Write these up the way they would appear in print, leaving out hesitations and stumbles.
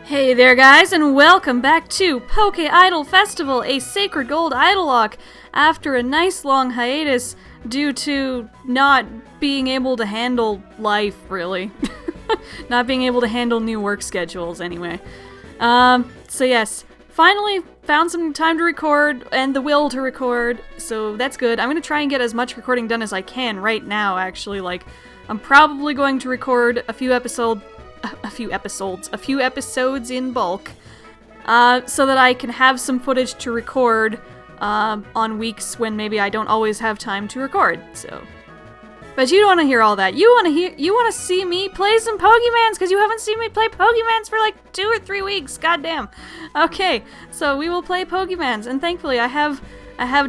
Hey there guys, and welcome back to Poké-Idol Festival, a Sacred Gold Idolocke, after a nice long hiatus due to not being able to handle life, really. Not being able to handle new work schedules, anyway. So yes, finally found some time to record, and the will to record, so that's good. I'm gonna try and get as much recording done as I can right now, actually. Like, I'm probably going to record a few episodes in bulk, so that I can have some footage to record on weeks when maybe I don't always have time to record. So, but you don't want to hear all that. You want to see me play some Pokemans because you haven't seen me play Pokemans for like 2 or 3 weeks. Goddamn. Okay, so we will play Pokemans, and thankfully I have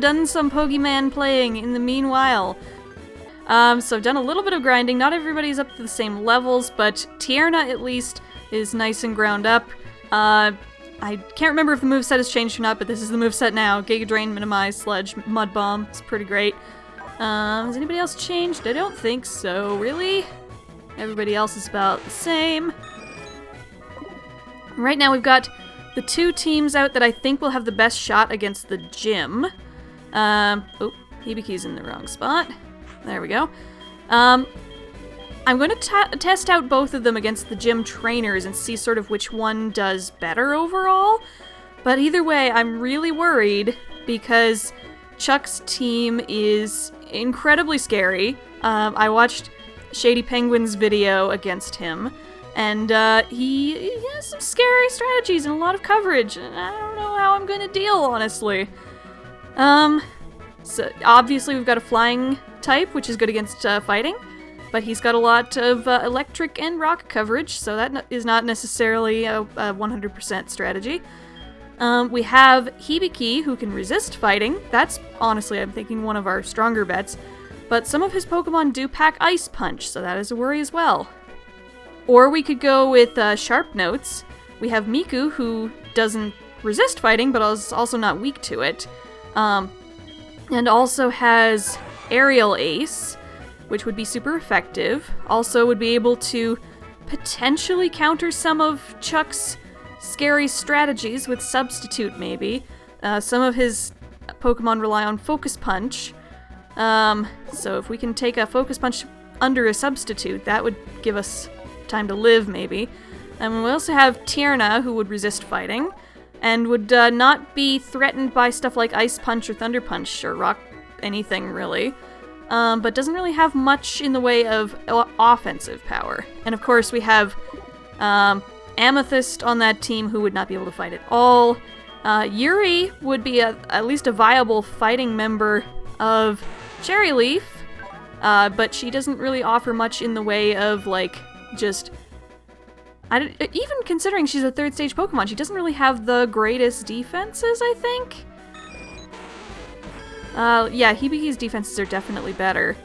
done some Pokemon playing in the meanwhile. So I've done a little bit of grinding. Not everybody's up to the same levels, but Tierna at least is nice and ground up. I can't remember if the moveset has changed or not, but this is the moveset now. Giga Drain, Minimize, Sledge, Mud Bomb. It's pretty great. Has anybody else changed? I don't think so, really. Everybody else is about the same. Right now we've got the 2 teams out that I think will have the best shot against the gym. Oh, Hibiki's in the wrong spot. There we go. I'm going to test out both of them against the gym trainers and see sort of which one does better overall. But either way, I'm really worried because Chuck's team is incredibly scary. I watched Shady Penguin's video against him, and he has some scary strategies and a lot of coverage, and I don't know how I'm going to deal, honestly. So obviously we've got a flying type, which is good against fighting, but he's got a lot of electric and rock coverage, so that is not necessarily a 100% strategy. We have Hibiki, who can resist fighting. That's, honestly, I'm thinking one of our stronger bets, but some of his Pokemon do pack Ice Punch, so that is a worry as well. Or we could go with Sharp Notes. We have Miku, who doesn't resist fighting, but is also not weak to it, and also has Aerial Ace, which would be super effective. Also would be able to potentially counter some of Chuck's scary strategies with Substitute, maybe. Some of his Pokemon rely on Focus Punch. So if we can take a Focus Punch under a Substitute, that would give us time to live, maybe. And we also have Tierna, who would resist fighting, and would not be threatened by stuff like Ice Punch or Thunder Punch or Rock anything, really. But doesn't really have much in the way of offensive power. And of course we have Amethyst on that team, who would not be able to fight at all. Yuri would be at least a viable fighting member of Cherry Leaf, but she doesn't really offer much in the way of, like, just... even considering she's a 3rd stage Pokemon, she doesn't really have the greatest defenses, I think? Yeah, Hibiki's defenses are definitely better.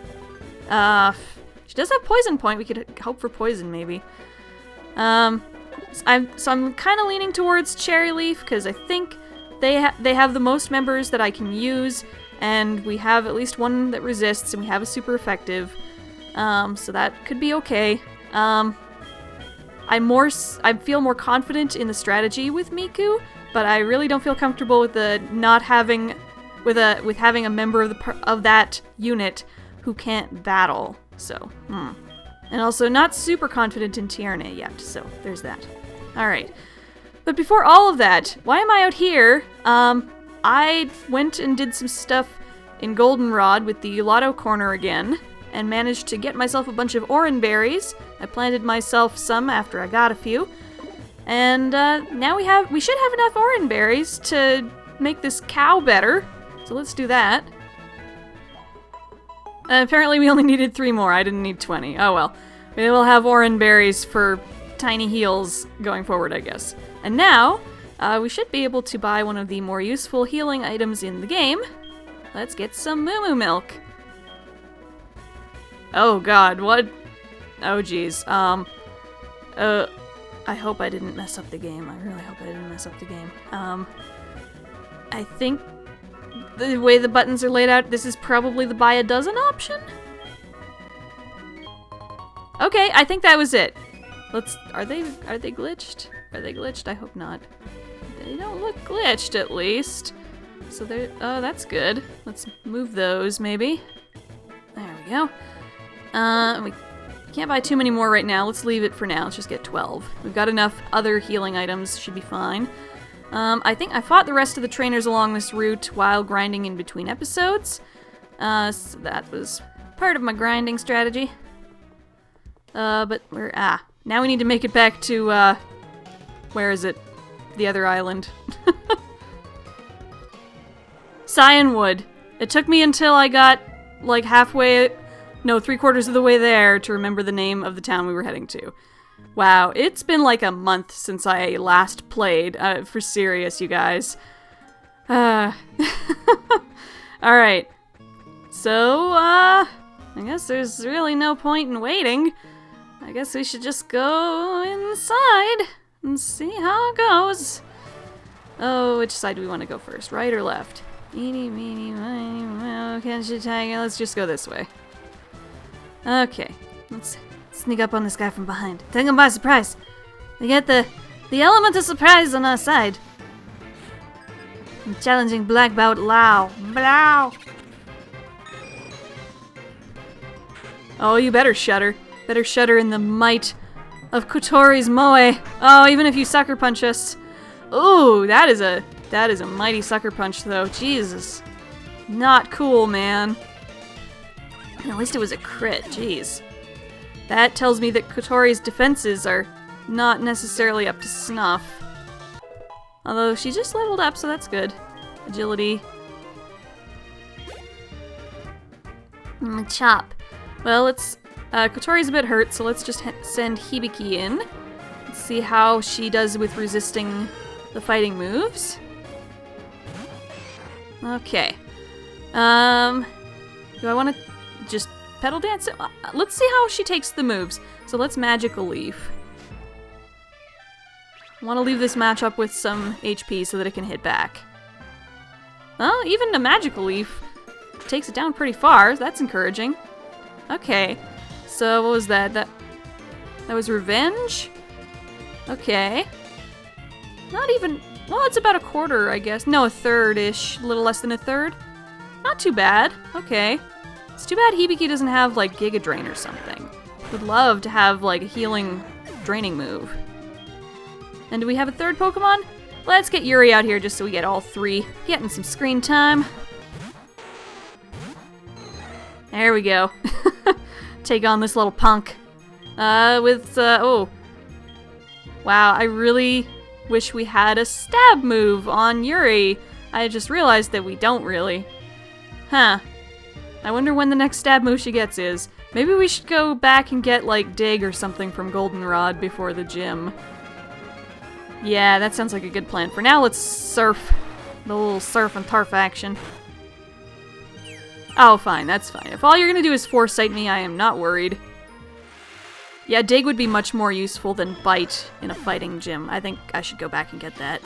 She does have Poison Point. We could hope for Poison, maybe. So I'm kind of leaning towards Cherry Leaf, because I think they have the most members that I can use, and we have at least one that resists, and we have a super effective. So that could be okay. I feel more confident in the strategy with Miku, but I really don't feel comfortable with the not having... with having a member of that unit who can't battle, so, And also not super confident in Tierna yet, so there's that. Alright. But before all of that, why am I out here? I went and did some stuff in Goldenrod with the Lotto Corner again, and managed to get myself a bunch of Oran Berries. I planted myself some after I got a few. And now we should have enough Oran Berries to make this cow better. So let's do that. Apparently we only needed 3 more. I didn't need 20. Oh well. We will have Oran Berries for tiny heals going forward, I guess. And now, we should be able to buy one of the more useful healing items in the game. Let's get some Moo Moo Milk. Oh god, what? Oh jeez. I hope I didn't mess up the game. I really hope I didn't mess up the game. I think the way the buttons are laid out, this is probably the buy a dozen option? Okay, I think that was it. Are they glitched? Are they glitched? I hope not. They don't look glitched, at least. So they're... Oh, that's good. Let's move those, maybe. There we go. We can't buy too many more right now. Let's leave it for now. Let's just get 12. We've got enough other healing items. Should be fine. I think I fought the rest of the trainers along this route while grinding in between episodes. So that was part of my grinding strategy. But we're... now we need to make it back to, where is it? The other island. Cianwood. It took me until I got, like, halfway... No, 3/4 of the way there to remember the name of the town we were heading to. Wow, it's been like a month since I last played, for serious, you guys. Alright. So, I guess there's really no point in waiting. I guess we should just go inside and see how it goes. Oh, which side do we want to go first? Right or left? Eeny, meeny, miny, moe, can't you tag it? Let's just go this way. Okay, let's sneak up on this guy from behind. Take him by surprise. We get the element of surprise on our side. I'm challenging black belt Lao. Blah. Oh, you better shudder. Better shudder in the might of Kotori's moe. Oh, even if you sucker punch us. Ooh, that is a mighty sucker punch, though. Jesus. Not cool, man. At least it was a crit, jeez. That tells me that Kotori's defenses are not necessarily up to snuff. Although she just leveled up, so that's good. Agility. Chop. Well, Kotori's a bit hurt, so let's just send Hibiki in. Let's see how she does with resisting the fighting moves. Okay. Do I want to just pedal dance it? Let's see how she takes the moves. So let's Magical Leaf. I want to leave this match up with some HP so that it can hit back. Well, even a Magical Leaf takes it down pretty far. That's encouraging. Okay. So what was that? That was Revenge? Okay. Not even... Well, it's about 1/4, I guess. No, 1/3-ish. A little less than 1/3. Not too bad. Okay. It's too bad Hibiki doesn't have, like, Giga Drain or something. Would love to have, like, a healing draining move. And do we have a third Pokemon? Let's get Yuri out here just so we get all 3. Getting some screen time. There we go. Take on this little punk. Oh. Wow, I really wish we had a stab move on Yuri. I just realized that we don't really. Huh. I wonder when the next stab move she gets is. Maybe we should go back and get, like, Dig or something from Goldenrod before the gym. Yeah, that sounds like a good plan. For now, let's surf. The little surf and turf action. Oh, fine, that's fine. If all you're gonna do is Foresight me, I am not worried. Yeah, Dig would be much more useful than Bite in a fighting gym. I think I should go back and get that.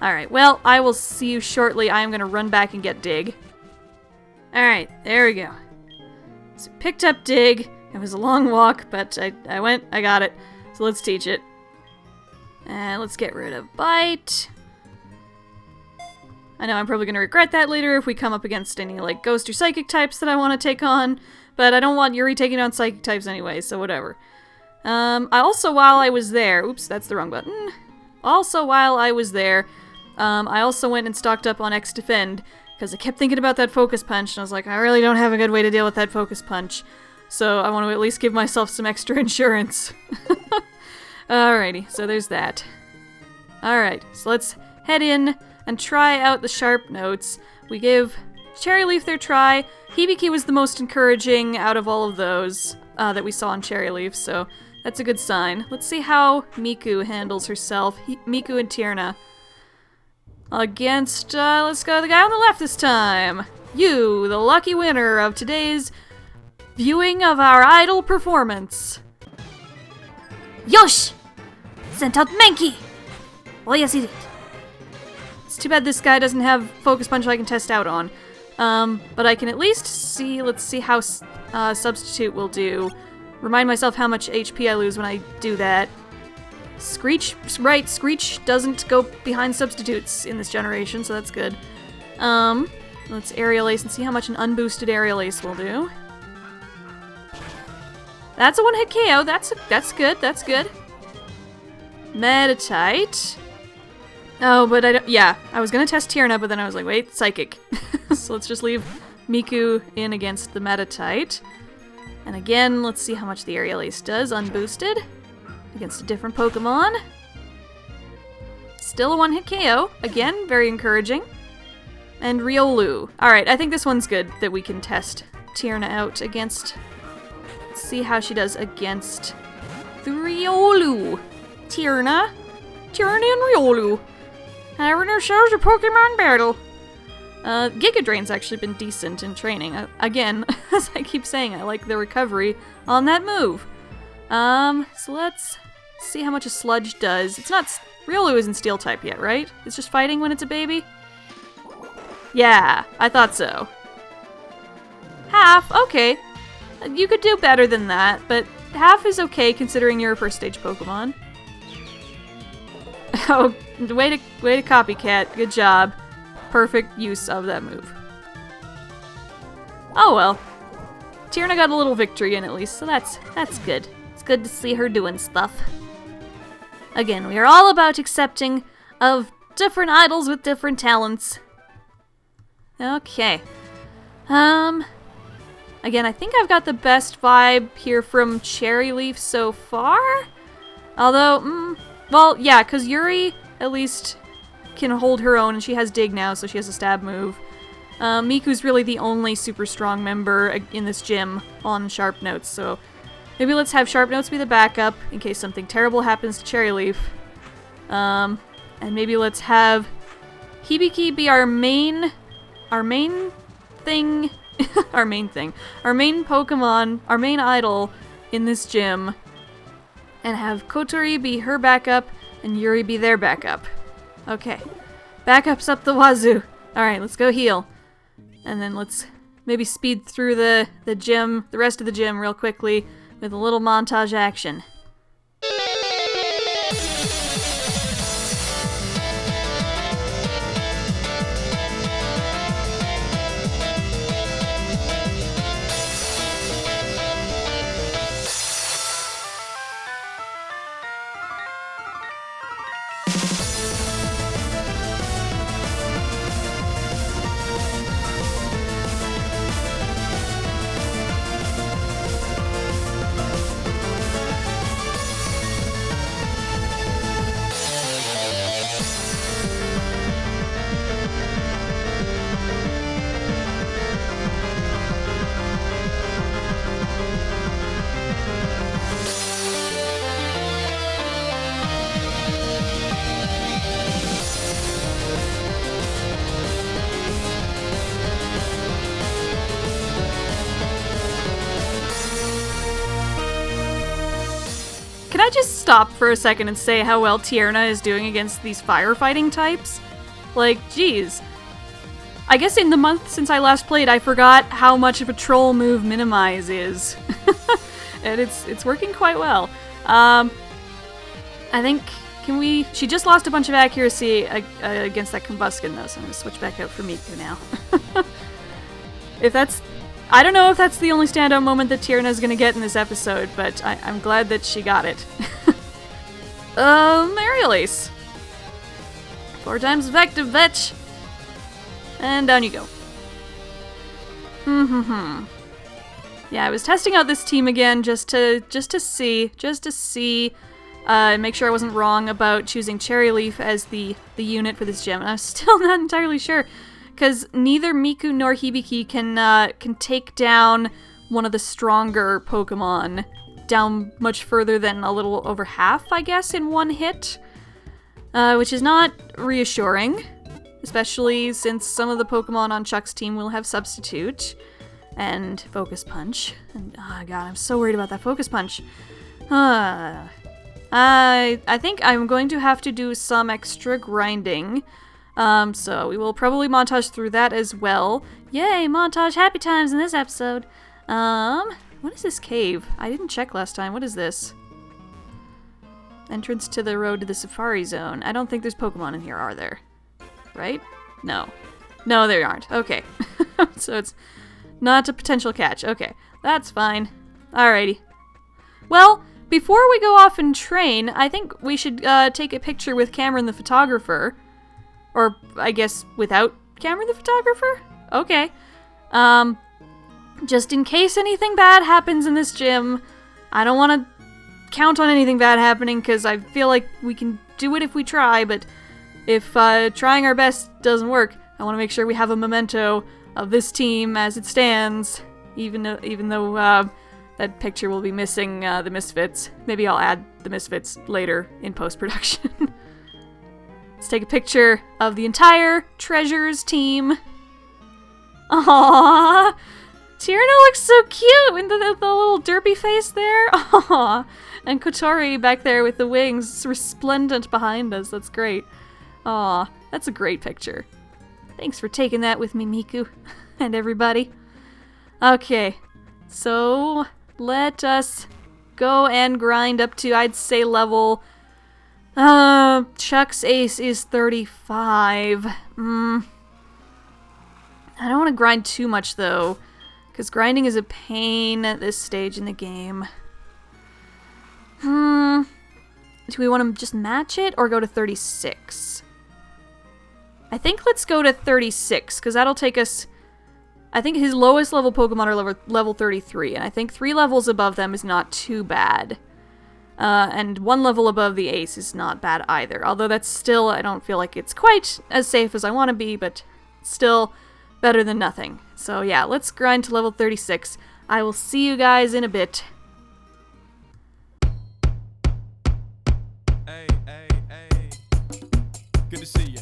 Alright, well, I will see you shortly. I am gonna run back and get Dig. Alright, there we go. So picked up Dig. It was a long walk, but I got it. So let's teach it. And let's get rid of Bite. I know I'm probably going to regret that later if we come up against any, like, Ghost or Psychic types that I want to take on, but I don't want Yuri taking on Psychic types anyway, so whatever. I also, while I was there... Oops, that's the wrong button. Also, while I was there, I also went and stocked up on X-Defend, because I kept thinking about that Focus Punch, and I was like, I really don't have a good way to deal with that Focus Punch, so I want to at least give myself some extra insurance. Alrighty, so there's that. Alright, so let's head in and try out the sharp notes. We give Cherry Leaf their try. Hibiki was the most encouraging out of all of those that we saw on Cherry Leaf, so that's a good sign. Let's see how Miku handles herself. Miku and Tierna. Against, let's go to the guy on the left this time. You, the lucky winner of today's viewing of our idol performance. Yosh! Sent out Mankey! Oh yes, he did. It's too bad this guy doesn't have Focus Punch I can test out on. But I can at least see, let's see how Substitute will do. Remind myself how much HP I lose when I do that. Screech, right, Screech doesn't go behind Substitutes in this generation, so that's good. Let's Aerial Ace and see how much an unboosted Aerial Ace will do. That's a one-hit KO, that's good, that's good. Meditite. Oh, but I don't, yeah, I was gonna test Tierna, but then I was like, wait, Psychic. So let's just leave Miku in against the Meditite. And again, let's see how much the Aerial Ace does, unboosted. Against a different Pokemon. Still a one-hit KO. Again, very encouraging. And Riolu. Alright, I think this one's good that we can test Tierna out against. Let's see how she does against the Riolu. Tierna and Riolu. Having ourselves a Pokemon battle. Giga Drain's actually been decent in training. Again, as I keep saying, I like the recovery on that move. So let's see how much a Sludge does. It's not... Riolu isn't Steel type yet, right? It's just fighting when it's a baby? Yeah, I thought so. Half, okay. You could do better than that, but half is okay considering you're a first stage Pokemon. Oh, way to copycat. Good job. Perfect use of that move. Oh well. Tierna got a little victory in at least, so that's good. It's good to see her doing stuff. Again, we are all about accepting of different idols with different talents. Okay. Again, I think I've got the best vibe here from Cherry Leaf so far. Although, well, yeah, because Yuri at least can hold her own, and she has Dig now, so she has a stab move. Miku's really the only super strong member in this gym on Sharp Notes, so maybe let's have Sharp Notes be the backup in case something terrible happens to Cherry Leaf. And maybe let's have Hibiki be our main thing, our main Pokemon, our main idol in this gym, and have Kotori be her backup and Yuri be their backup. Okay, backups up the wazoo. Alright, let's go heal. And then let's maybe speed through the gym, the rest of the gym real quickly with a little montage action. Can I just stop for a second and say how well Tierna is doing against these firefighting types? Like, geez. I guess in the month since I last played, I forgot how much of a troll move Minimize is. And it's working quite well. I think, she just lost a bunch of accuracy against that Combuskin though, so I'm gonna switch back out for Miku now. I don't know if that's the only standout moment that Tierna's gonna get in this episode, but I'm glad that she got it. Aerial Ace. 4 times effective, vetch. And down you go. Yeah, I was testing out this team again just to see, and make sure I wasn't wrong about choosing Cherry Leaf as the unit for this gym. And I'm still not entirely sure, because neither Miku nor Hibiki can take down one of the stronger Pokemon down much further than a little over half, I guess, in one hit. Which is not reassuring, especially since some of the Pokemon on Chuck's team will have Substitute and Focus Punch. And, oh god, I'm so worried about that Focus Punch. I think I'm going to have to do some extra grinding. So we will probably montage through that as well. Yay, montage happy times in this episode. What is this cave? I didn't check last time. What is this? Entrance to the road to the Safari Zone. I don't think there's Pokemon in here, are there? Right? No. No, there aren't. Okay. So it's not a potential catch. Okay, that's fine. Alrighty. Well, before we go off and train, I think we should take a picture with Cameron the photographer. Or, I guess, without Cameron the photographer? Okay. Just in case anything bad happens in this gym, I don't want to count on anything bad happening, because I feel like we can do it if we try, but if trying our best doesn't work, I want to make sure we have a memento of this team as it stands, even though that picture will be missing the Misfits. Maybe I'll add the Misfits later in post-production. Let's take a picture of the entire Treasures team. Aww! Tierno looks so cute with the little derpy face there. Aww! And Kotori back there with the wings resplendent behind us. That's great. Aw, that's a great picture. Thanks for taking that with me, Miku. And everybody. Okay, so let us go and grind up to, I'd say, level... Chuck's ace is 35. I don't want to grind too much, though, because grinding is a pain at this stage in the game. Do we want to just match it or go to 36? I think let's go to 36, because that'll take us... I think his lowest level Pokemon are level 33, and I think 3 levels above them is not too bad. And 1 level above the ace is not bad either, although that's still, I don't feel like it's quite as safe as I want to be, but still better than nothing. So yeah, let's grind to level 36. I will see you guys in a bit. Good to see you.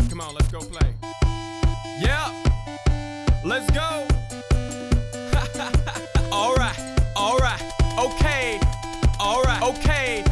Come on, let's go play. Yeah, let's go. Alright, okay. Alright, okay.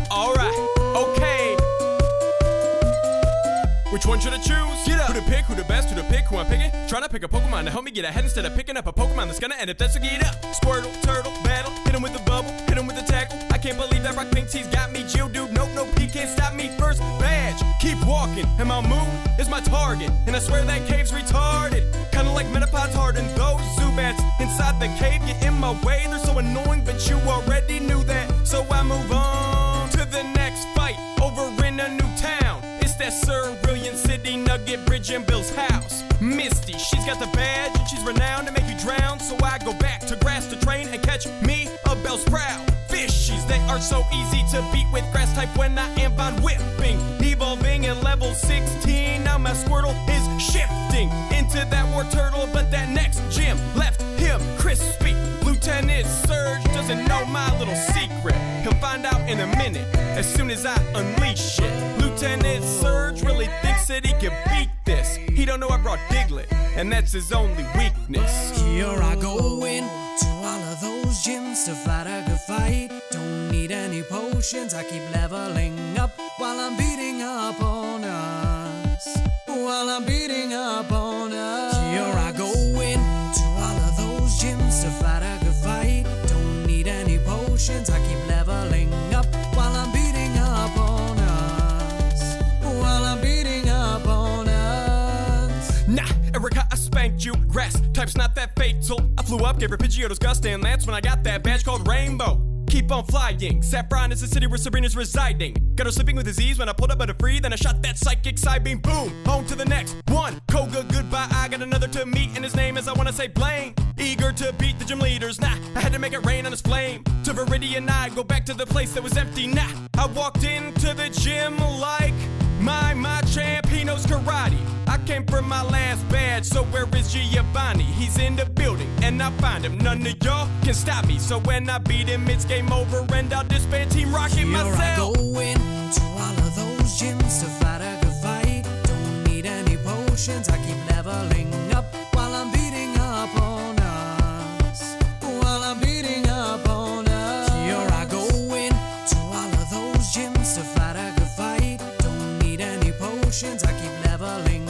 Which one should I choose? Get up. Who to pick, who the best, who to pick, who I'm picking? Trying to pick a Pokemon to help me get ahead instead of picking up a Pokemon that's gonna end up that's a get up. Squirtle, Turtle, Battle, hit him with the bubble, hit him with the tackle. I can't believe that Rock thinks he's got me. Geodude, nope, he can't stop me. First badge, keep walking, and my moon is my target. And I swear that cave's retarded. Kinda like Metapods hard, and those Zubats inside the cave get in my way. They're so annoying, but you already knew that. So I move on to the next fight over in a new town. It's that Cerulean City Nugget Bridge and Bill's house. Misty, she's got the badge and she's renowned to make you drown. So I go back to grass to train and catch me a Bellsprout. Fishies, they are so easy to beat with grass type when I am on whipping. Evolving in level 16, now my Squirtle is shifting into that War Turtle, but that next gym left him crispy. Lieutenant Surge doesn't know my little secret. He'll find out in a minute as soon as I unleash it. Lieutenant Surge really thinks that he can beat this. He don't know I brought Diglett, and that's his only weakness. Here I go into all of those gyms to fight a good fight. Don't need any potions, I keep leveling up while I'm beating up on us. While I'm beating up on us. Here I go into all of those gyms to fight a good fight. Don't need any potions, I keep leveling up while I'm beating up on us. While I'm beating up on us. Nah, Erica, I spanked you. Grass type's not that fatal. I flew up, gave her Pidgeotto's gust, and that's when I got that badge called Rainbow. Keep on flying. Saffron is the city where Serena's residing. Got her sleeping with disease when I pulled up at a free. Then I shot that psychic side beam. Boom. On to the next one. Koga, goodbye. I got another to meet, and his name is, I want to say, Blaine. Eager to beat the gym leaders. Nah, I had to make it rain on his flame. To Viridian, I go back to the place that was empty. Nah, I walked into the gym like my champ. He knows karate. I came for my last badge, so where is Giovanni? He's in the building, and I find him. None of y'all can stop me. So when I beat him, it's game over, and I'll disband Team Rocket myself. Here I go into all of those gyms to fight a good fight. Don't need any potions, I keep leveling up while I'm beating up on us. While I'm beating up on us. Here I go into all of those gyms to fight a good fight. Don't need any potions, I keep leveling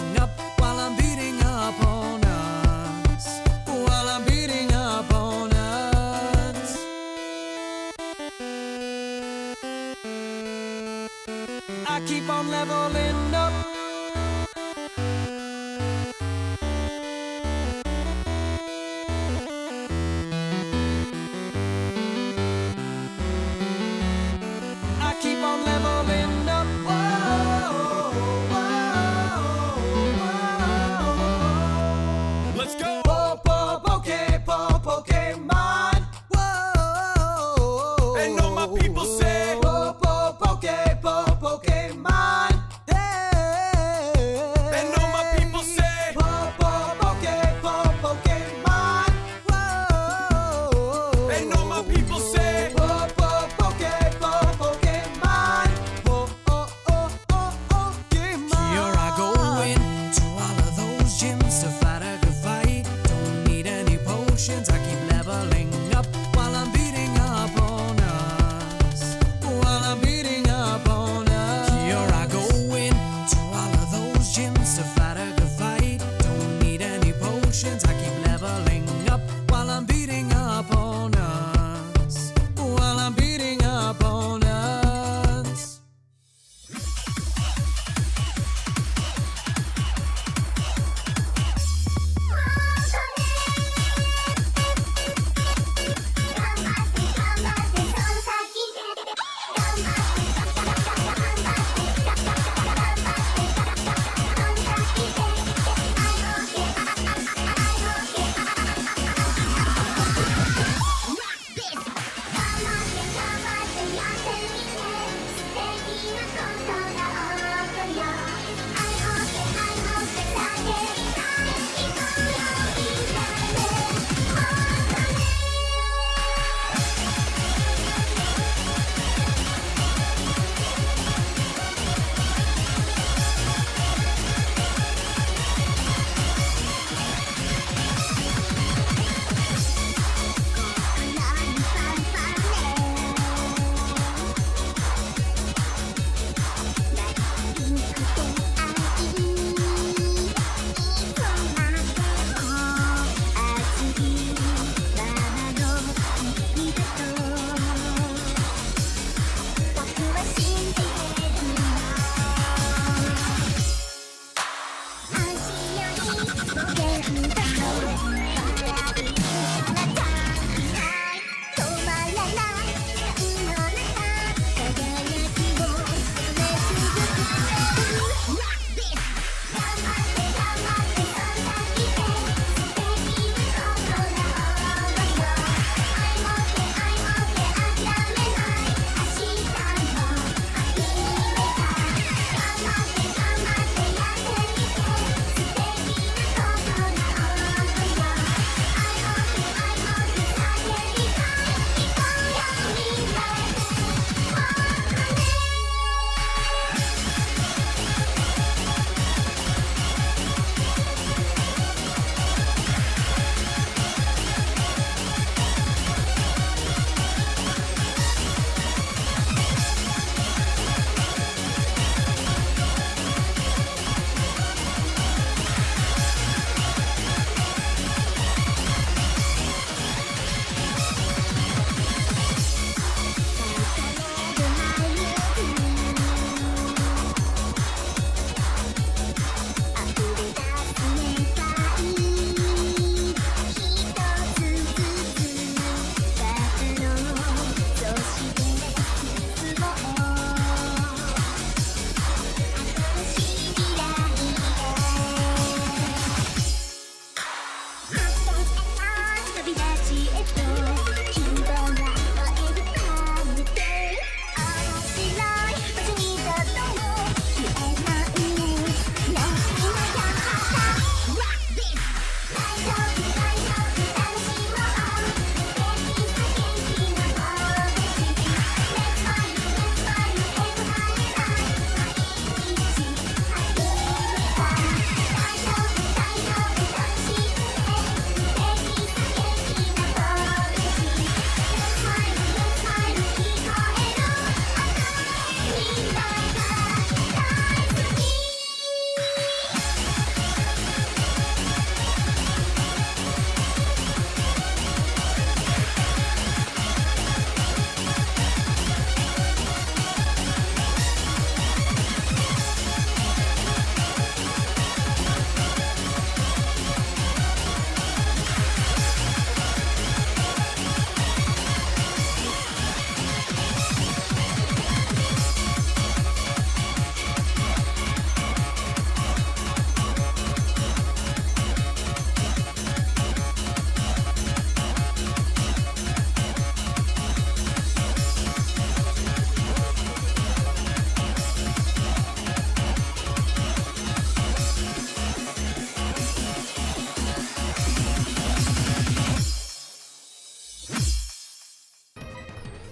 keep on leveling up. I keep on leveling up. Whoa, whoa, whoa. Let's go. Pokemon. Whoa. And all my people say, Pokemon. Hey.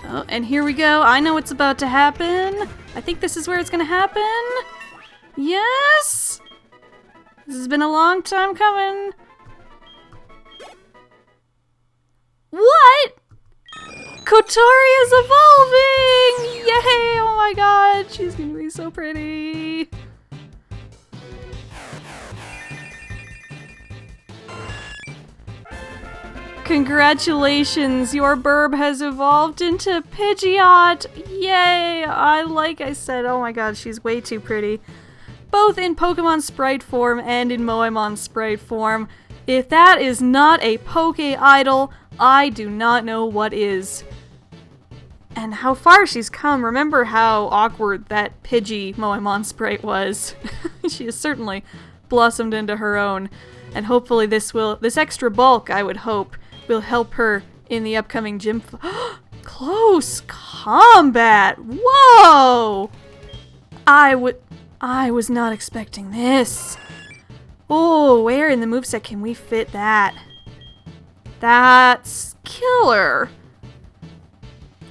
Oh, and here we go. I know what's about to happen. I think this is where it's gonna happen. Yes! This has been a long time coming. What? Kotori is evolving! Yay! Oh my god, she's gonna be so pretty. Congratulations, your burb has evolved into Pidgeot! Yay! Like I said, oh my god, she's way too pretty. Both in Pokemon sprite form and in Moemon sprite form. If that is not a Poké-Idol, I do not know what is. And how far she's come. Remember how awkward that Pidgey Moemon sprite was. She has certainly blossomed into her own. And hopefully this extra bulk, I would hope, will help her in the upcoming gym. Close combat! Whoa! I was not expecting this. Oh, where in the moveset can we fit that? That's killer.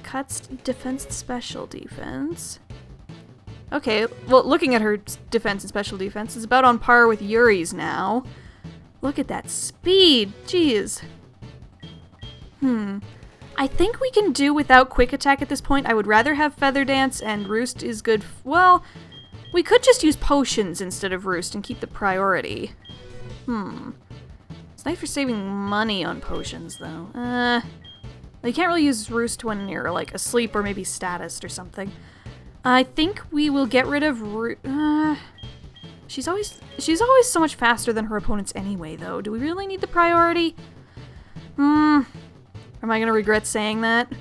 Cuts defense, special defense. Okay, well, looking at her defense and special defense is about on par with Yuri's now. Look at that speed, jeez. I think we can do without quick attack at this point. I would rather have Feather Dance, and Roost is good. Well, we could just use potions instead of Roost and keep the priority. It's nice for saving money on potions, though. You can't really use Roost when you're, like, asleep or maybe statused or something. I think we will get rid of she's always so much faster than her opponents anyway, though. Do we really need the priority? Am I gonna regret saying that?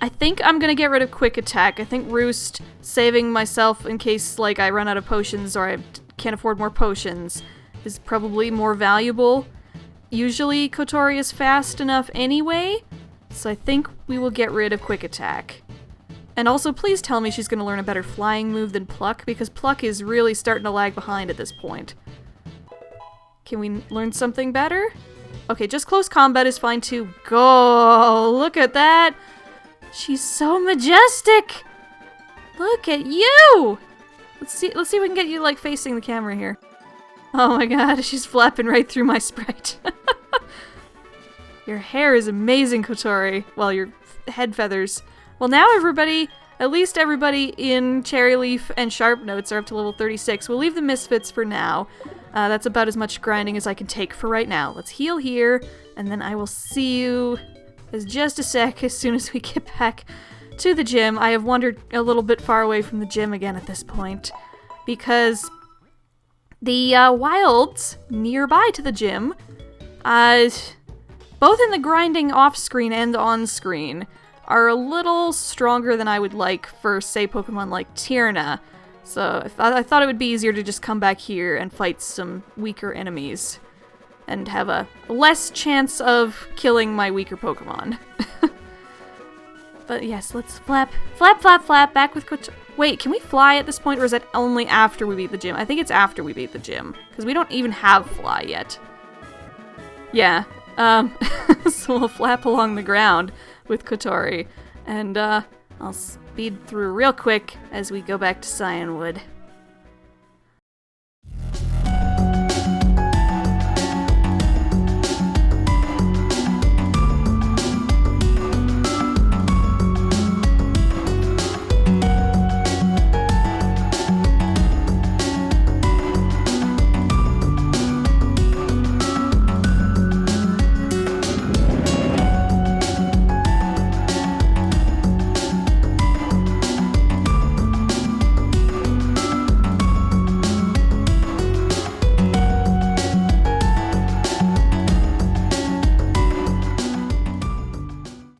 I think I'm gonna get rid of quick attack. I think Roost, saving myself in case, like, I run out of potions or I can't afford more potions, is probably more valuable. Usually Kotori is fast enough anyway, so I think we will get rid of quick attack. And also, please tell me she's gonna learn a better flying move than Pluck, because Pluck is really starting to lag behind at this point. Can we learn something better? Okay, just close combat is fine too. Go! Look at that! She's so majestic! Look at you! Let's see if we can get you, like, facing the camera here. Oh my god, she's flapping right through my sprite. Your hair is amazing, Kotori. Well, your head feathers. Well, now everybody, at least everybody in Cherry Leaf and Sharp Notes are up to level 36. We'll leave the Misfits for now. That's about as much grinding as I can take for right now. Let's heal here, and then I will see you as just a sec as soon as we get back to the gym. I have wandered a little bit far away from the gym again at this point, because the wilds nearby to the gym, both in the grinding off-screen and on-screen, are a little stronger than I would like for, say, Pokemon like Tierna. So I thought it would be easier to just come back here and fight some weaker enemies and have a less chance of killing my weaker Pokemon. But yes, let's flap, flap, flap, flap, back with Kotori. Wait, can we fly at this point, or is that only after we beat the gym? I think it's after we beat the gym, because we don't even have fly yet. Yeah, so we'll flap along the ground with Kotori, and I'll speed through real quick as we go back to Cianwood.